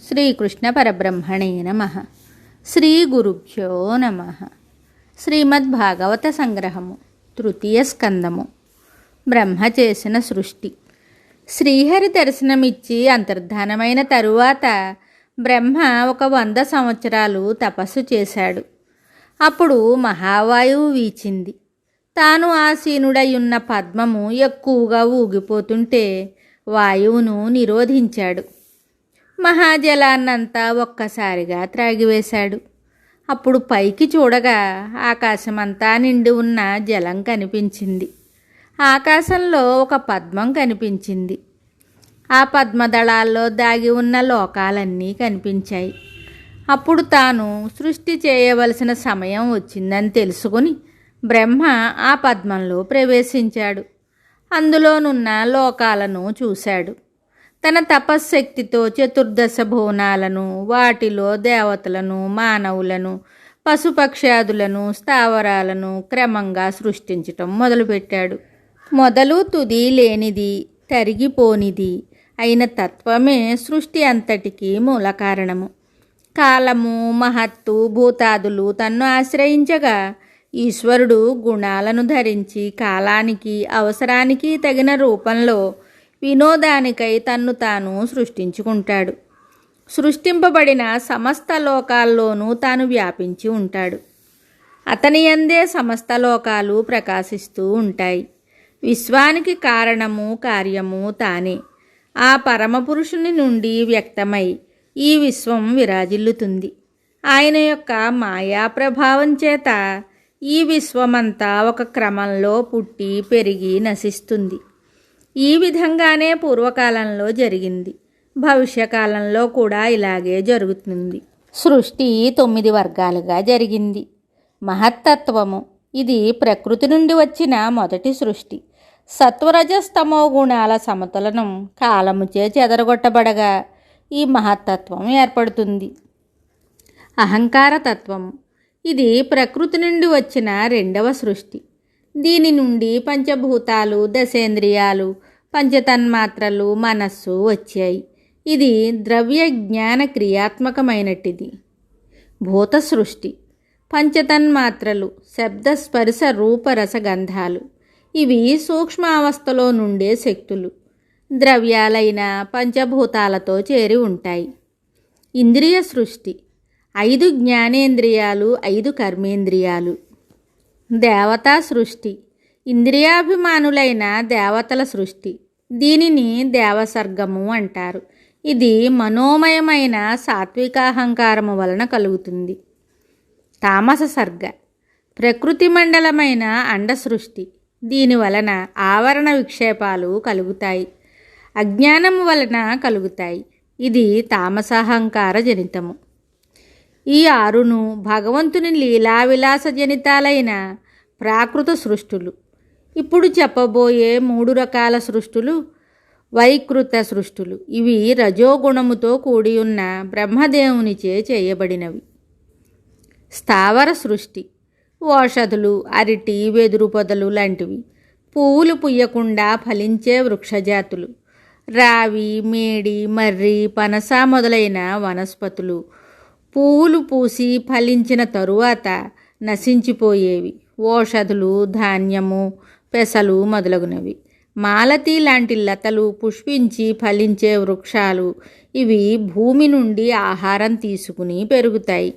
శ్రీకృష్ణ పరబ్రహ్మణే నమః. శ్రీ గురుభ్యో నమః. శ్రీమద్భాగవత సంగ్రహము తృతీయ స్కందము. బ్రహ్మ చేసిన సృష్టి. శ్రీహరి దర్శనమిచ్చి అంతర్ధానమైన తరువాత బ్రహ్మ 100 సంవత్సరాలు తపస్సు చేశాడు. అప్పుడు మహావాయువు వీచింది. తాను ఆసీనుడయ్యున్న పద్మము ఎక్కువగా ఊగిపోతుంటే వాయువును నిరోధించాడు. మహాజలాన్నంతా ఒక్కసారిగా త్రాగివేశాడు. అప్పుడు పైకి చూడగా ఆకాశమంతా నిండి ఉన్న జలం కనిపించింది. ఆకాశంలో ఒక పద్మం కనిపించింది. ఆ పద్మదళాల్లో దాగి ఉన్న లోకాలన్నీ కనిపించాయి. అప్పుడు తాను సృష్టి చేయవలసిన సమయం వచ్చిందని తెలుసుకుని బ్రహ్మ ఆ పద్మంలో ప్రవేశించాడు. అందులోనున్న లోకాలను చూశాడు. తన తపశ్శక్తితో 14 భువనాలను, వాటిలో దేవతలను, మానవులను, పశుపక్ష్యాదులను, స్థావరాలను క్రమంగా సృష్టించటం మొదలుపెట్టాడు. మొదలు తుది లేనిది, తరిగిపోనిది అయిన తత్వమే సృష్టి అంతటికీ మూల కారణము. కాలము, మహత్తు, భూతాదులు తన్ను ఆశ్రయించగా ఈశ్వరుడు గుణాలను ధరించి కాలానికి, అవసరానికి తగిన రూపంలో వినోదానికై తన్ను తాను సృష్టించుకుంటాడు. సృష్టింపబడిన సమస్త లోకాల్లోనూ తాను వ్యాపించి ఉంటాడు. అతని యందే సమస్త లోకాలు ప్రకాశిస్తూ ఉంటాయి. విశ్వానికి కారణము, కార్యము తానే. ఆ పరమపురుషుని నుండి వ్యక్తమై ఈ విశ్వం విరాజిల్లుతుంది. ఆయన యొక్క మాయా ప్రభావం చేత ఈ విశ్వమంతా ఒక క్రమంలో పుట్టి పెరిగి నశిస్తుంది. ఈ విధంగానే పూర్వకాలంలో జరిగింది. భవిష్యకాలంలో కూడా ఇలాగే జరుగుతుంది. సృష్టి 9 వర్గాలుగా జరిగింది. మహత్తత్వము, ఇది ప్రకృతి నుండి వచ్చిన మొదటి సృష్టి. సత్వరజస్తమో గుణాల సమతులనం కాలముచే చెదరగొట్టబడగా ఈ మహత్తత్వం ఏర్పడుతుంది. అహంకారతత్వము, ఇది ప్రకృతి నుండి వచ్చిన రెండవ సృష్టి. దీని నుండి పంచభూతాలు, దశేంద్రియాలు, పంచతన్మాత్రలు, మనస్సు వచ్చాయి. ఇది ద్రవ్య జ్ఞాన క్రియాత్మకమైనటిది. భూత సృష్టి. పంచతన్మాత్రలు శబ్ద, స్పర్శ, రూప, రస, గంధాలు. ఇవి సూక్ష్మావస్థలో నుండే శక్తులు. ద్రవ్యాలైన పంచభూతాలతో చేరి ఉంటాయి. ఇంద్రియ సృష్టి. 5 జ్ఞానేంద్రియాలు, 5 కర్మేంద్రియాలు. దేవతా సృష్టి. ఇంద్రియాభిమానులైన దేవతల సృష్టి. దీనిని దేవసర్గము అంటారు. ఇది మనోమయమైన సాత్వికాహంకారము వలన కలుగుతుంది. తామస సర్గ. ప్రకృతి మండలమైన అండ సృష్టి. దీని వలన ఆవరణ విక్షేపాలు కలుగుతాయి. అజ్ఞానము వలన కలుగుతాయి. ఇది తామసాహంకార జనితము. ఈ 6ను భగవంతుని లీలావిలాస జనితాలైన ప్రాకృత సృష్టులు. ఇప్పుడు చెప్పబోయే 3 రకాల సృష్టులు వైకృత సృష్టులు. ఇవి రజోగుణముతో కూడి ఉన్న బ్రహ్మదేవునిచే చేయబడినవి. స్థావర సృష్టి. ఓషధులు, అరటి, వెదురు పొదలు లాంటివి. పువ్వులు పుయ్యకుండా ఫలించే వృక్షజాతులు. రావి, మేడి, మర్రి, పనస మొదలైన వనస్పతులు. పువ్వులు పూసి ఫలించిన తరువాత నశించిపోయేవి. ఓషధులు, ధాన్యము, పెసలు మొదలగునవి. మాలతి లాంటి లతలు పుష్పించి ఫలించే వృక్షాలు. ఇవి భూమి నుండి ఆహారం తీసుకుని పెరుగుతాయి.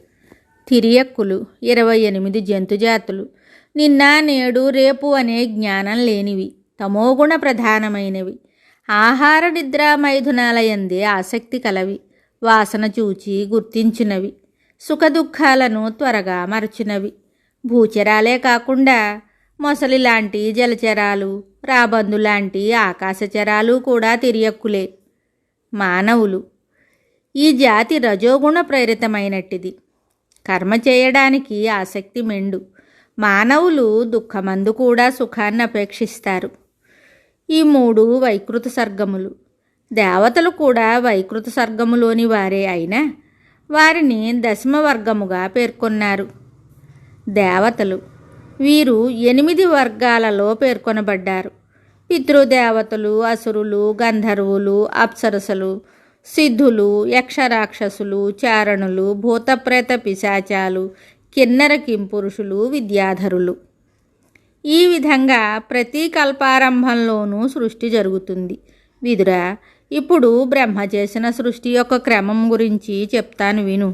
తిరియక్కులు 28 జంతుజాతులు. నిన్న, నేడు, రేపు అనే జ్ఞానం లేనివి, తమోగుణ ప్రధానమైనవి. ఆహార నిద్ర మైథునాలయందే ఆసక్తి కలవి. వాసన చూచి గుర్తించినవి. సుఖదుఖాలను త్వరగా మరచినవి. భూచరాలే కాకుండా మొసలి లాంటి జలచరాలు, రాబందు లాంటి ఆకాశచరాలు కూడా తిరియక్కులే. మానవులు. ఈ జాతి రజోగుణ ప్రేరితమైనట్టిది. కర్మ చేయడానికి ఆసక్తి మెండు. మానవులు దుఃఖమందు కూడా సుఖాన్ని అపేక్షిస్తారు. ఈ 3 వైకృత సర్గములు. దేవతలు కూడా వైకృత సర్గములోని వారే అయినా వారిని 10మ వర్గముగా పేర్కొన్నారు. దేవతలు. వీరు 8 వర్గాలలో పేర్కొనబడ్డారు. పితృదేవతలు, అసురులు, గంధర్వులు, అప్సరసలు, సిద్ధులు, యక్షరాక్షసులు, చారణులు, భూతప్రేత పిశాచాలు, కిన్నెర కింపురుషులు, విద్యాధరులు. ఈ విధంగా ప్రతి కల్పారంభంలోనూ సృష్టి జరుగుతుంది. విదురా, ఇప్పుడు బ్రహ్మ చేసిన సృష్టి యొక్క క్రమం గురించి చెప్తాను విను.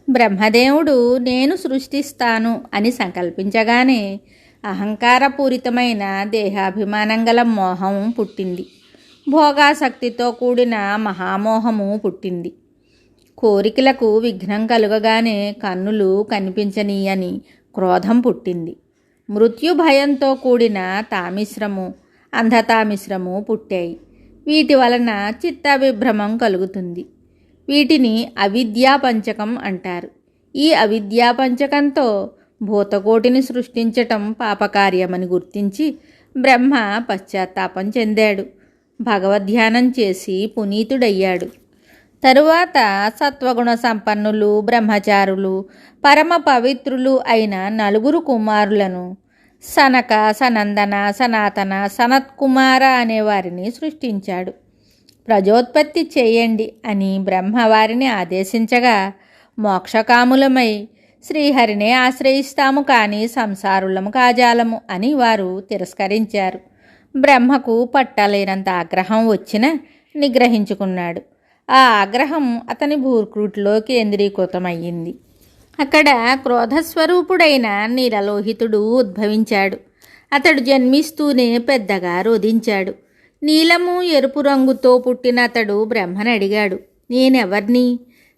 బ్రహ్మదేవుడు నేను సృష్టిస్తాను అని సంకల్పించగానే అహంకారపూరితమైన దేహాభిమానం గల మోహం పుట్టింది. భోగాసక్తితో కూడిన మహామోహము పుట్టింది. కోరికలకు విఘ్నం కలుగగానే కన్నులు కనిపించనీయని క్రోధం పుట్టింది. మృత్యు భయంతో కూడిన తామిశ్రము, అంధతామిశ్రము పుట్టాయి. వీటి వలన చిత్తవిభ్రమం కలుగుతుంది. వీటిని అవిద్యాపంచకం అంటారు. ఈ అవిద్యాపంచకంతో భూతకోటిని సృష్టించటం పాపకార్యమని గుర్తించి బ్రహ్మ పశ్చాత్తాపం చెందాడు. భగవద్ధ్యానం చేసి పునీతుడయ్యాడు. తరువాత సత్వగుణ సంపన్నులు, బ్రహ్మచారులు, పరమ పవిత్రులు అయిన 4 కుమారులను సనక, సనందన, సనాతన, సనత్కుమార అనేవారిని సృష్టించాడు. ప్రజోత్పత్తి చేయండి అని బ్రహ్మ వారిని ఆదేశించగా మోక్షకాములమై శ్రీహరినే ఆశ్రయిస్తాము కానీ సంసారులము కాజాలము అని వారు తిరస్కరించారు. బ్రహ్మకు పట్టలేనంత ఆగ్రహం వచ్చినా నిగ్రహించుకున్నాడు. ఆ ఆగ్రహం అతని భూర్కృటిలో కేంద్రీకృతమయ్యింది. అక్కడ క్రోధస్వరూపుడైన నీలలోహితుడు ఉద్భవించాడు. అతడు జన్మిస్తూనే పెద్దగా రోధించాడు. నీలము, ఎరుపు రంగుతో పుట్టిన అతడు బ్రహ్మని అడిగాడు, నేనెవర్ని?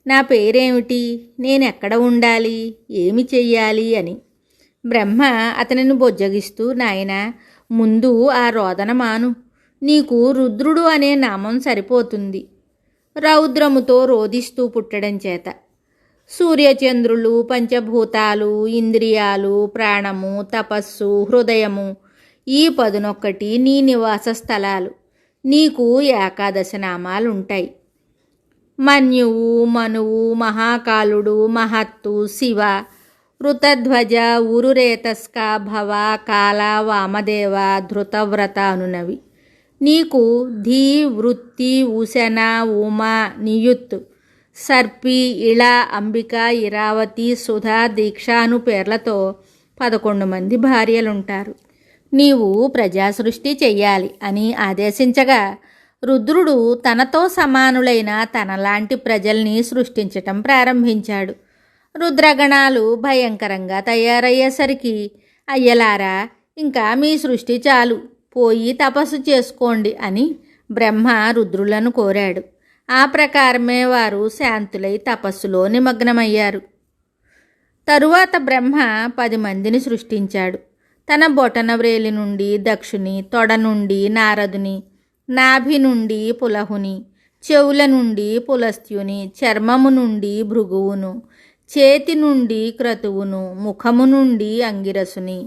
నా పేరేమిటి? నేనెక్కడ ఉండాలి? ఏమి చెయ్యాలి అని. బ్రహ్మ అతనిని బొజ్జగిస్తూ, నాయనా, ముందు ఆ రోదన మాను. నీకు రుద్రుడు అనే నామం సరిపోతుంది. రౌద్రముతో రోధిస్తూ పుట్టడం చేత. సూర్యచంద్రులు, పంచభూతాలు, ఇంద్రియాలు, ప్రాణము, తపస్సు, హృదయము, ఈ 11 నీ నివాస స్థలాలు. నీకు 11 నామాలుంటాయి. మన్యువు, మనువు, మహాకాలుడు, మహత్తు, శివ, ఋతధ్వజ, ఉరురేతస్క, భవ, కాల, వామదేవ, ధృతవ్రత అనునవి. నీకు ధీ, వృత్తి, ఉశన, ఉమ, నియుత్, సర్పి, ఇళ, అంబిక, ఇరావతి, సుధా, దీక్ష అను పేర్లతో 11 మంది భార్యలుంటారు. నీవు ప్రజాసృష్టి చెయ్యాలి అని ఆదేశించగా రుద్రుడు తనతో సమానులైన తనలాంటి ప్రజల్ని సృష్టించటం ప్రారంభించాడు. రుద్రగణాలు భయంకరంగా తయారయ్యేసరికి, అయ్యలారా, ఇంకా మీ సృష్టి చాలు, పోయి తపస్సు చేసుకోండి అని బ్రహ్మ రుద్రులను కోరాడు. ఆ ప్రకారమే వారు శాంతులై తపస్సులో నిమగ్నమయ్యారు. తరువాత బ్రహ్మ 10 మందిని సృష్టించాడు. తన బొటన వ్రేలి నుండి దక్షుని, తొడ నుండి నారదుని, నాభి నుండి పులహుని, చెవుల నుండి పులస్త్యుని, చర్మము నుండి భృగువును, చేతి నుండి క్రతువును, ముఖము నుండి అంగిరసుని,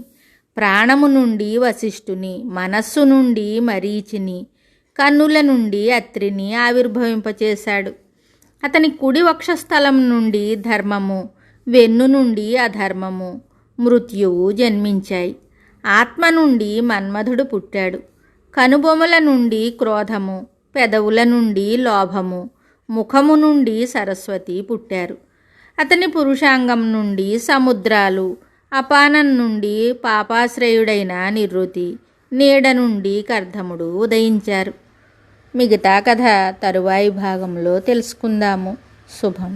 ప్రాణము నుండి వశిష్ఠుని, మనస్సు నుండి మరీచిని, కన్నుల నుండి అత్రిని ఆవిర్భవింపచేశాడు. అతని కుడి వక్షస్థలం నుండి ధర్మము, వెన్ను నుండి అధర్మము, మృత్యువు జన్మించాయి. ఆత్మ నుండి మన్మధుడు పుట్టాడు. కనుబొమల నుండి క్రోధము, పెదవుల నుండి లోభము, ముఖము నుండి సరస్వతి పుట్టారు. అతని పురుషాంగం నుండి సముద్రాలు, అపానం నుండి పాపాశ్రయుడైన నివృత్తి, నీడ నుండి కర్ధముడు ఉదయించారు. మిగతా కథ తరువాయి భాగంలో తెలుసుకుందాము. శుభం.